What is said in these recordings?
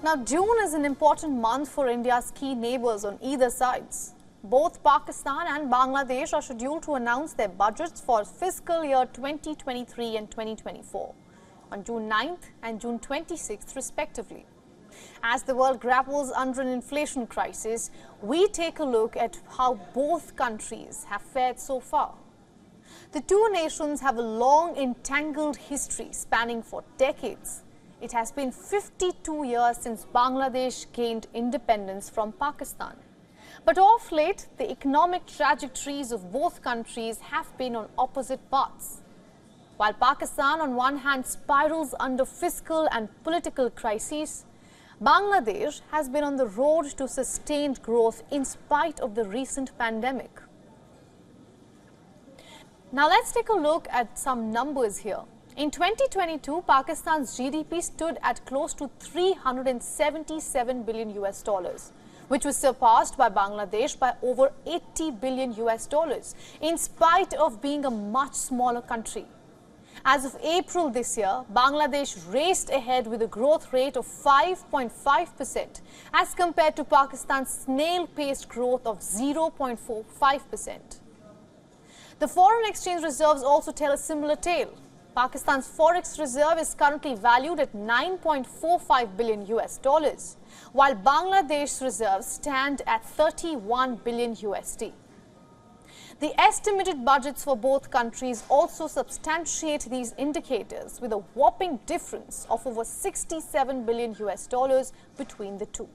Now, June is an important month for India's key neighbours on either sides. Both Pakistan and Bangladesh are scheduled to announce their budgets for fiscal year 2023 and 2024 on June 9th and June 26th respectively. As the world grapples under an inflation crisis, we take a look at how both countries have fared so far. The two nations have a long entangled history spanning for decades. It has been 52 years since Bangladesh gained independence from Pakistan. But of late, the economic trajectories of both countries have been on opposite paths. While Pakistan on one hand spirals under fiscal and political crises, Bangladesh has been on the road to sustained growth in spite of the recent pandemic. Now let's take a look at some numbers here. In 2022, Pakistan's GDP stood at close to $377 billion, which was surpassed by Bangladesh by over $80 billion, in spite of being a much smaller country. As of April this year, Bangladesh raced ahead with a growth rate of 5.5% as compared to Pakistan's snail-paced growth of 0.45%. The foreign exchange reserves also tell a similar tale. Pakistan's forex reserve is currently valued at $9.45 billion, while Bangladesh's reserves stand at $31 billion. The estimated budgets for both countries also substantiate these indicators with a whopping difference of over $67 billion between the two.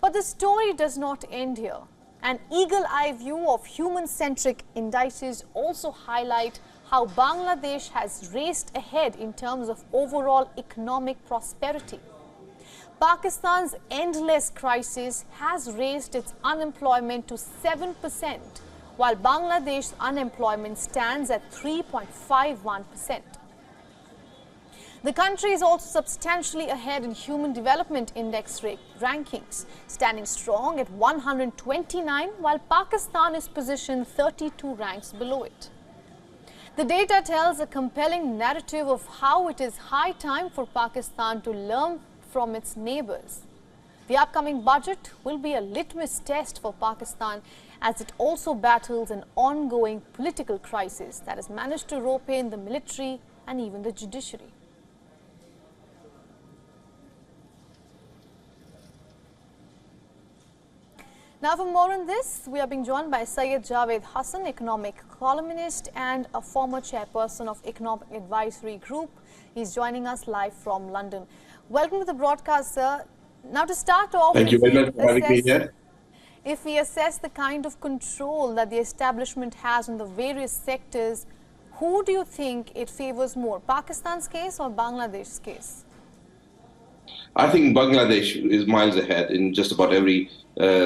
But the story does not end here. An eagle-eye view of human-centric indices also highlight how Bangladesh has raced ahead in terms of overall economic prosperity. Pakistan's endless crisis has raised its unemployment to 7%, while Bangladesh's unemployment stands at 3.51%. The country is also substantially ahead in Human Development Index rankings, standing strong at 129, while Pakistan is positioned 32 ranks below it. The data tells a compelling narrative of how it is high time for Pakistan to learn from its neighbours. The upcoming budget will be a litmus test for Pakistan as it also battles an ongoing political crisis that has managed to rope in the military and even the judiciary. Now for more on this, we are being joined by Syed Javed Hassan, economic columnist and a former chairperson of Economic Advisory Group. He's joining us live from London. Welcome to the broadcast, sir. Now to start off, thank you very much for having me here. If we assess the kind of control that the establishment has on the various sectors, who do you think it favors more, Pakistan's case or Bangladesh's case? I think Bangladesh is miles ahead in just about every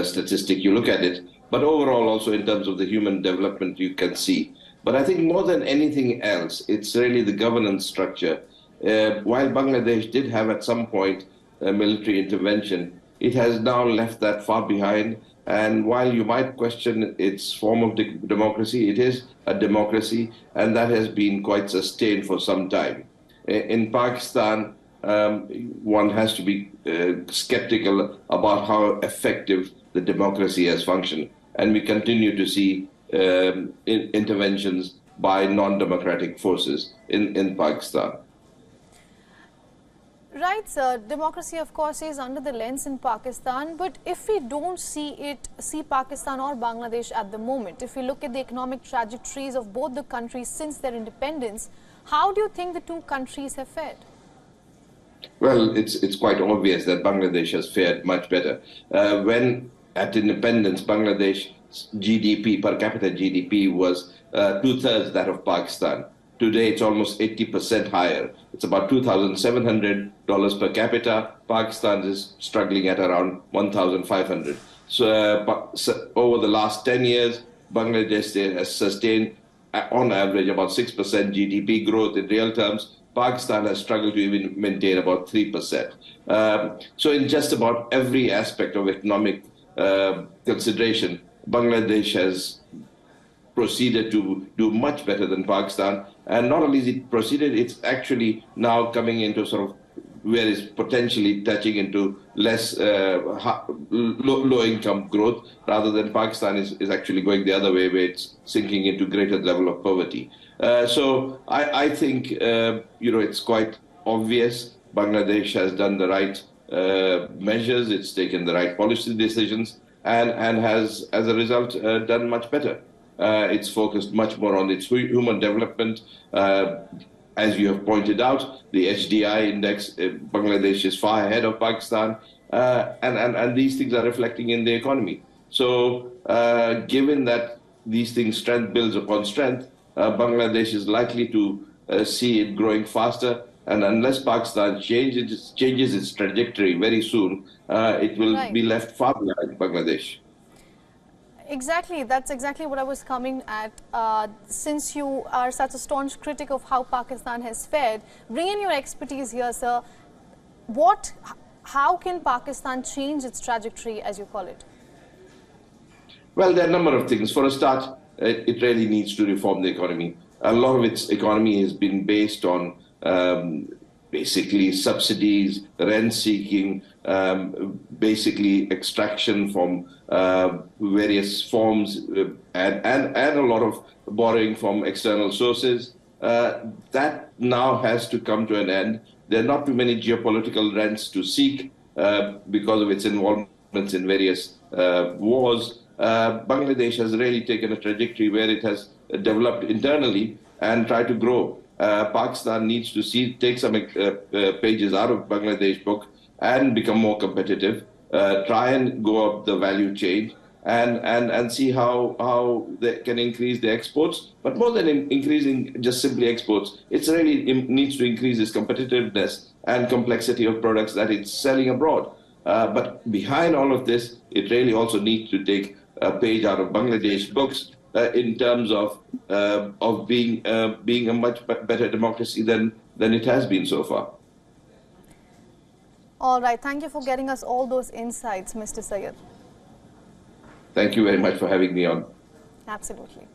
statistic you look at it, but overall also in terms of the human development you can see. But I think more than anything else, it's really the governance structure. While Bangladesh did have at some point a military intervention, it has now left that far behind. And while you might question its form of democracy, it is a democracy, and that has been quite sustained for some time. In Pakistan, one has to be skeptical about how effective the democracy has functioned. And we continue to see interventions by non-democratic forces in Pakistan. Right, sir. Democracy, of course, is under the lens in Pakistan. But if we don't see Pakistan or Bangladesh at the moment, if we look at the economic trajectories of both the countries since their independence, how do you think the two countries have fared? Well, it's quite obvious that Bangladesh has fared much better. When at independence, Bangladesh's GDP, per capita GDP, was two-thirds that of Pakistan. Today, it's almost 80% higher. It's about $2,700 per capita. Pakistan is struggling at around $1,500. So over the last 10 years, Bangladesh has sustained, on average, about 6% GDP growth in real terms. Pakistan has struggled to even maintain about 3%. So in just about every aspect of economic consideration, Bangladesh has proceeded to do much better than Pakistan. And not only is it proceeded, it's actually now coming into sort of where it's potentially touching into less low-income growth, rather than Pakistan is actually going the other way, where it's sinking into greater level of poverty. So I think, it's quite obvious Bangladesh has done the right measures, it's taken the right policy decisions, and has, as a result, done much better. It's focused much more on its human development. As you have pointed out, the HDI index, Bangladesh is far ahead of Pakistan, and these things are reflecting in the economy. So given that these things, strength builds upon strength, Bangladesh is likely to see it growing faster. And unless Pakistan changes its trajectory very soon, it will be left far behind Bangladesh. Exactly, that's exactly what I was coming at. Since you are such a staunch critic of how Pakistan has fared, bring in your expertise here, sir. How can Pakistan change its trajectory, as you call it? Well, there are a number of things. For a start, it really needs to reform the economy. A lot of its economy has been based on basically subsidies, rent-seeking, basically extraction from various forms, and a lot of borrowing from external sources. That now has to come to an end. There are not too many geopolitical rents to seek because of its involvements in various wars. Bangladesh has really taken a trajectory where it has developed internally and tried to grow. Pakistan needs to take some pages out of Bangladesh book and become more competitive, try and go up the value chain, and see how they can increase their exports. But more than increasing just simply exports, it really needs to increase its competitiveness and complexity of products that it's selling abroad. But behind all of this, it really also needs to take a page out of Bangladesh books in terms of being a much better democracy than it has been so far. All right. Thank you for getting us all those insights, Mr. Syed. Thank you very much for having me on. Absolutely.